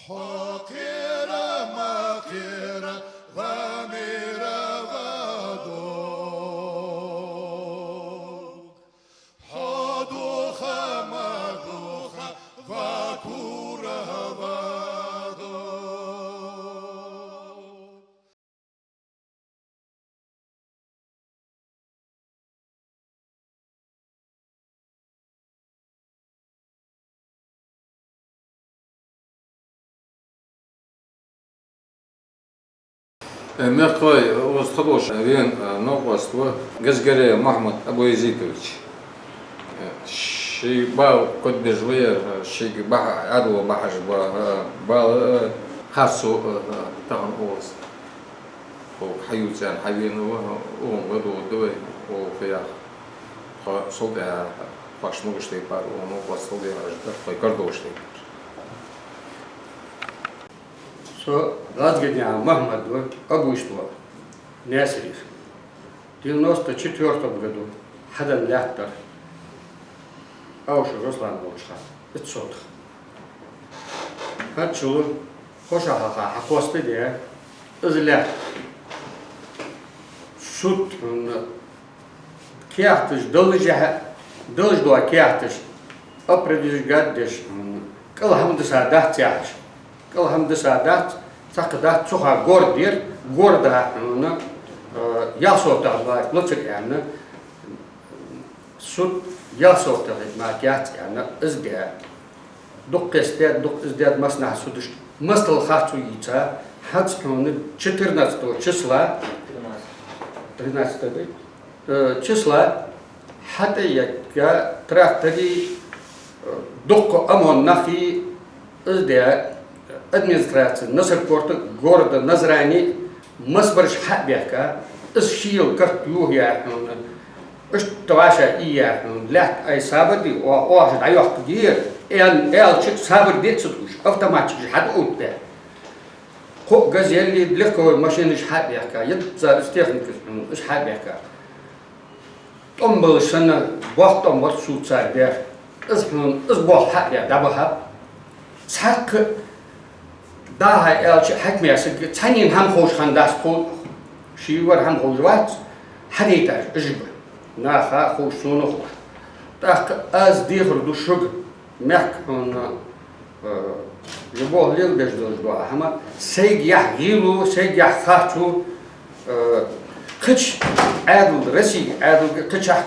حقيرة مقيرة غامرة غدوك حدوخة مدوخة غكورة غدوك Мертвый Остхадош, вен новоство Газгарея Махмад Абуязитович. Ши бал код бежве, ши бах аду бахаш бал хасу таган оз. О хаютсан хавину о гаду дой о фия. Солда пашмугштей пар о новоство дежда, фай кардоштей. Разгонял Махмад обуйство Нясерих. В 94 году Хадан Ляхтар Ауша Руслан Волчха 500. Хачу Хошахаха Хакосты де Изля Шут Кяхтыш Дылждуа Кяхтыш Апредиш Гаддиш Калхамды Садах Тяхтыш Калхамды Садах Сақыда цуха гордер, горда ялсотағылар, лұтсық әмі, сұт ялсотағы мәкият әмі ізге, дұқ кестер, дұқ іздер масына сұдыш, мыстыл хатсу яйца, 14 числа, 13 числа, хатаятка трактори дұқ амон нахи ізде, администрация Насырпорта города Назрани Масбарш Хабяка Исшил Картюх яхнун Иштваша яхнун Лят ай сабади оажд айох гир элчик сабар децутуш автоматчик хад утте Хо газели легковой машины Хабяка ятза техника Хабяка Томбыл шана бахтом вот суцар бер Избох Хабя дабахаб Цак daha elçi hakmiyası çanin ham hoşhandas ko şivar ham hojvat hadita ijib naha hoşunu tak az dihur duşug mek on любовь лил беждо ama seygah yilu seygah khatu kıç adul resi adul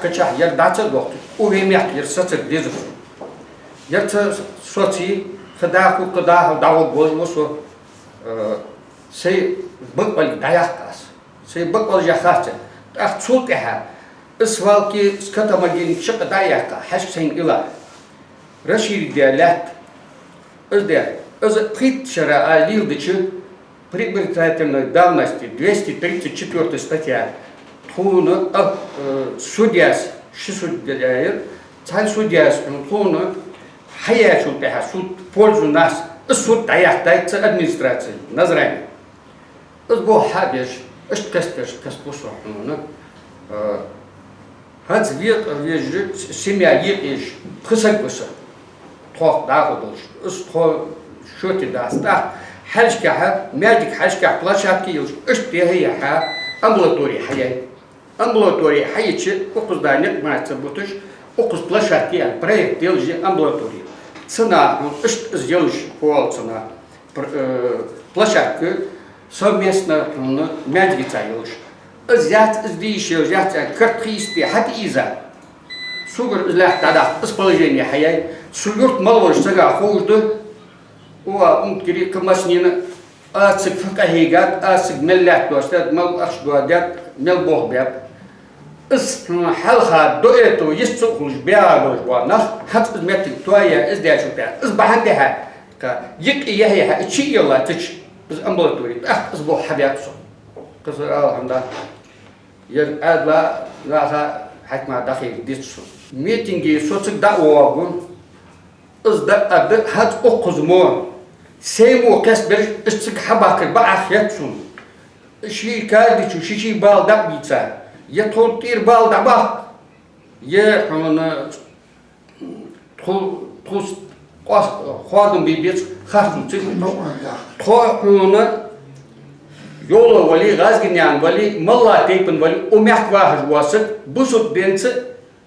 kıçah yer daça doktu o vemek yer satır dizur yer soçi Kadaku dawo bolmoso şey bakal dayaktas şey bakal yakatça tak çok ha isval ki skatama gelin şık dayakta haş sen ila Rashid diyalet özde öz prit şara alildiçi прибытательной давности 234 статья Туну судьяс шисудяер цан судьяс Туну Hayat şulteha sud polzu nas sud dayakta administrasyon Nazrani. Bu habeş iştkestes kaspusohunu haz viyecri semya yeş kısak kısa toq dağıdılış to şöti dasta halşka merdik halşka plaşatki yılış iştihiye ha ambulatori hayçi okuzdanet maçabutuş okuz plaşatki yani proyekt yılcı ambulatori Цена, что сделаешь по цена площадку совместно мяч гитаешь. Взять здесь взять картхисты хат иза. Сугр злах тогда расположение хаяй. Сугурт малвор сага хожду. Уа умкери камаснина. Ацик факахигат ацик меллят достат мал ашдуадят мел бохбят. حلقة دوئتو يستوخلش بيعبوش وانخ حتى ازمتك تويا ازديا شوتها ازبحندها يك اياها اتشي يلا تش از امبولاتوري ازبو حبياتسو قصر الحمد لله ير ادلا لاها حكمة داخل ديتسو ميتينجي سوتك دعوة ازدا اد حد اقزمو سيمو كسبر استك حباكر باعخياتسو شي كارديشو شي بالدق بيتسا يطول بال دعبا يه حنا تخل Xodum bir biz xartım çık. To'qunu yolu vali gazginyan vali malla teypin vali umek vahaj wasık bu sut bensi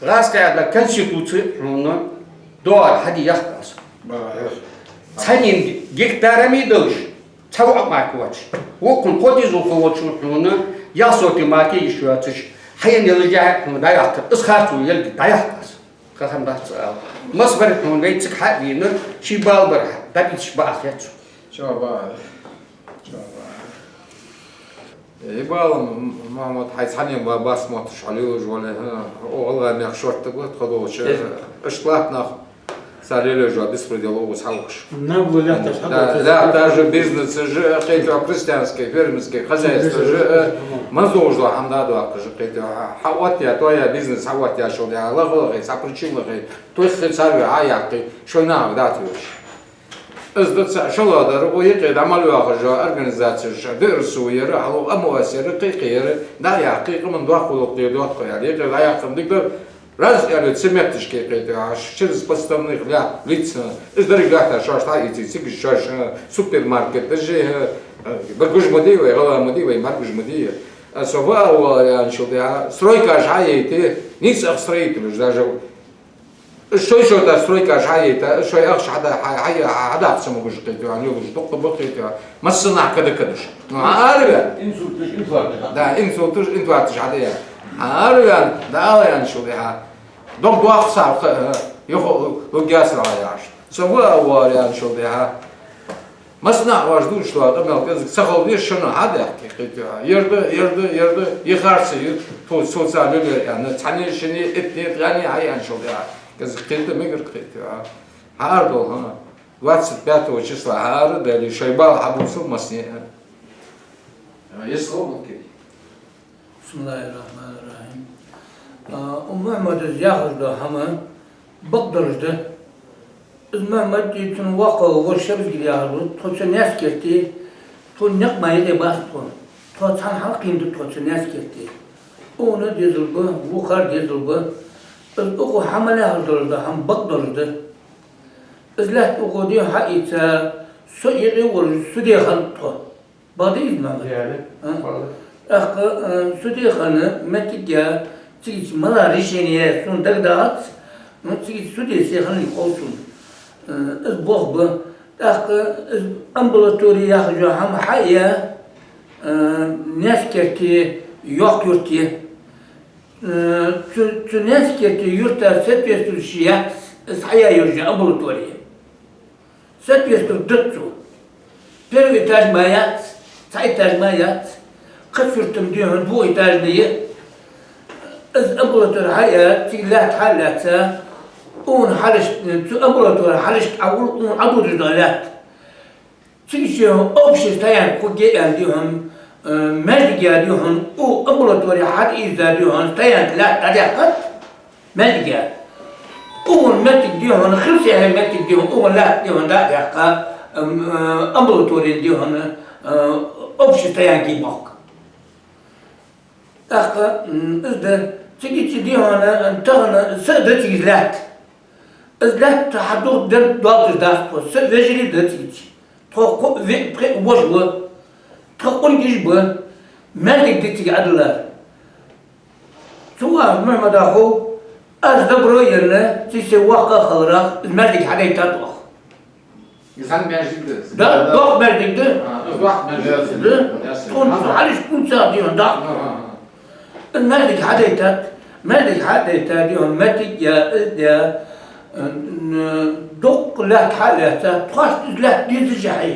gazkayada konstitutsiya onu doğar hadi yaktas. Senin gektarami dövüş. Çavuk makvaç. Okun kodizul kovaçun onu yasoti maki işuatış. Hayın yılıca onu dayaktır. Iskartu yılgi dayaktır. Kasam da masbar onu ve çık hadini şibal bar tabi şibahiyat. Çaba. Bağlam Mahmut Haysanin basmat şalıyor jole oğulga mekşorttu bu tqodoç ışlatna салили же беспределову салуш. Да, даже бизнес же какие-то крестьянские, фермерские хозяйства же мазожла хамдаду акжи какие-то хаватия, то я бизнес хаватия шо я лагы, сапричилы, то есть царь аяки, что на датуш. Издаться шаладар, уйки дамалу акжи организация же дерсуер, алу амуасер, кикер, да я кикмен дуакулук диодуак я, я якым дигдер раз я цементишки какие-то, через подставных лиц, из дорогата, что штаите, что супермаркет, же багужмадивы, галамадивы, маргужмадивы. Сова, я начал, стройка жаете, ниц строитель, даже что еще это стройка жаете, что я хада самого же какие-то, они уже только бокают, массана когда-кадыш. Ну, арвя. Да, инсулт жадая. Арвя, да, я начал, donc doar sa yo lo gas la yash so wa ya shuldeha masna wajdu shlo adam kaz saxol yeshna hada yerde yigharsi to soziale yani tanishini etnet gani ayan shuldeha kaz qildi meger qildi har do 25 числа har dali shaybal habusul masni yeslo Bismillahirrahmanirrahim. Muhammed yahuzda hamı bakdırızdı. Muhammed için vakı ve şebiz gibi yahuzdu. Toçu neskerti, to nekmayı da bastı. To çan halkındı toçu neskerti. Onu dizildi, vukar dizildi. Oku hamale yahuzdu, ham bakdırızdı. İzlet oku diyor ha ise su yeri olur, su diye hanıttı. Badıyız mı? Yani. Su diye hanı, metikya, Цигич мала решение сун дагдат, но цигич суде се ханли колсун. Из бог бы, так из амбулатория хажу хам хая, neskerti yok yurti. Şu neskerti yurtta setüstür şiyat, iz haya yurcu ambulatoriya. Setüstür dıtsu. Bir etaj mayat, sa etaj mayat, kıç yurtum diyor bu etaj neyi? أمبولاتور هاي تيلات حالاتها اون حالش أمبولاتور حالش أقول اون عدو رجالات تيجيهم أوبشي تيان كوجي عندهم مالجي عندهم أو أمبولاتور حد إذا عندهم تيان لا تدقق مالجي اون ماتك ديهم خلصي هاي ماتك ديهم اون لا ديهم تدقق أمبولاتور ديهم أوبشي تيان كيباك أخ إذا تيجي ديهنا انتهنا سد تيجلات إذلات تحدث دم دوات داس بس سد وجري دتيجي تقو في وجبه تقول يجبه مالك دتيجي أدلار سواء ما داخو أزدبرو يرنا تيجي واقع خضراء المالك حدا يتطبخ İnsan mercikti. ده ضغط مالك ده Uzak mercikti. ده كون حالش كون ساعتين ده الملك حديثات ديهم متك يا دق لا حالته تخاش لا ديز جحي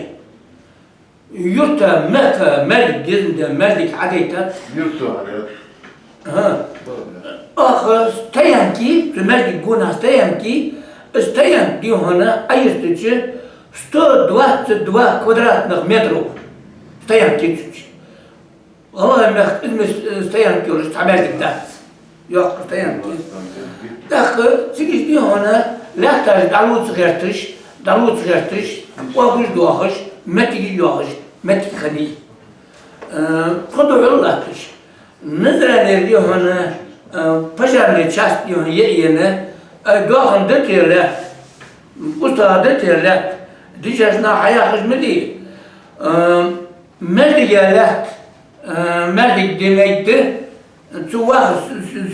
يرتا متى ملك ديز ملك حديثات Yurttu ها آخر استيانكي في ملك جونا استيان دي هنا أيستيجي 122 كوادرات متر استيانكي والله ما استيانكي ولا استعملت الدات yok dayan. Dakika, siz diyor ona, lahtar dalut sıkıştırış, vakuş doğaş, metik doğaş, metik hani. Kodu yollattış. Nızraner diyor ona, paşarlı çast diyor yerine, doğan dötüyorlar. Bu saadet yerler. Dişasına haya hizmi değil. Merdik yerler. Merdik demektir. Çuvah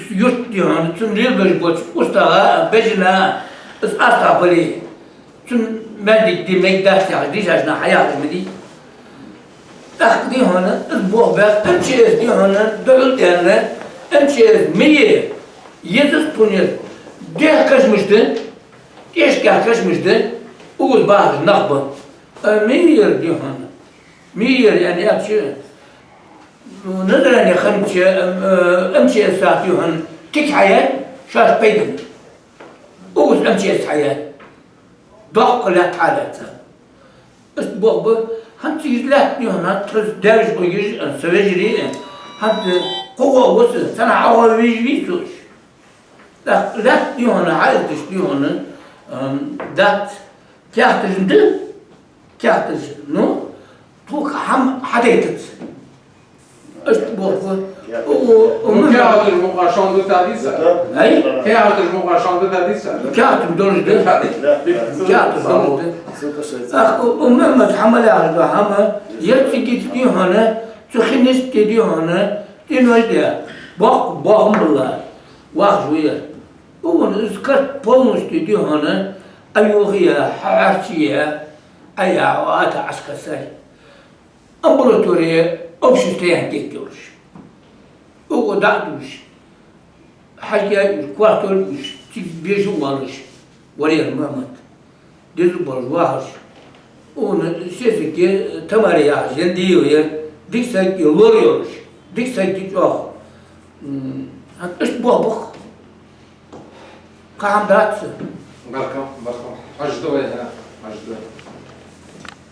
yurt diyor. Tüm yılbaşı boş. Ustağa, beşine, asla böyle. Tüm merdik demek ders ya. Dişasına haya hizmi değil. Tak diyor ona, bu bak, emçiyiz diyor ona, dört yerine, emçiyiz, miyi, yediz punir, deh kaçmıştı, eşkah kaçmıştı, uğuz bağır, nakbı, miyi diyor ona, miyi yani yapçı, nedir yani emçiyiz saat diyor ona, tik hayat, şaş peydin, uğuz emçiyiz hayat, dokkulat halatı, işte bu, هم تيجلات يهنا ترس دارج ويجي سويجري هم قوة وصل سنة عوض بيجيسوش لا يهنا عايزش يهنا دات كاحتج ندل كاحتج نو توك هم حديتت ايش بوقفه Kağıtır mukaşandı tadisa. اي Kağıtır mukaşandı tadisa. كاحتج دولج ده كاحتج دولج ده ومهما تحمل على هما يرتقي تديه هنا تخنس تديه هنا تنوجده باهم بالله واخ شوية وذكرت بونس تديه هنا أيوغية حارتية أي عوات عسكرية أمبراطورية أبشتين تكتورش وقدعتوش حاجة كوارتولش بيجو والش وريه المهمت ديزو برجواهش Onu sesi ki temel ya diyor ya diksek yoruyoruz diksek çok iş bu kaham dağıtsı Bakam. Acıdı o ya. Acıdı.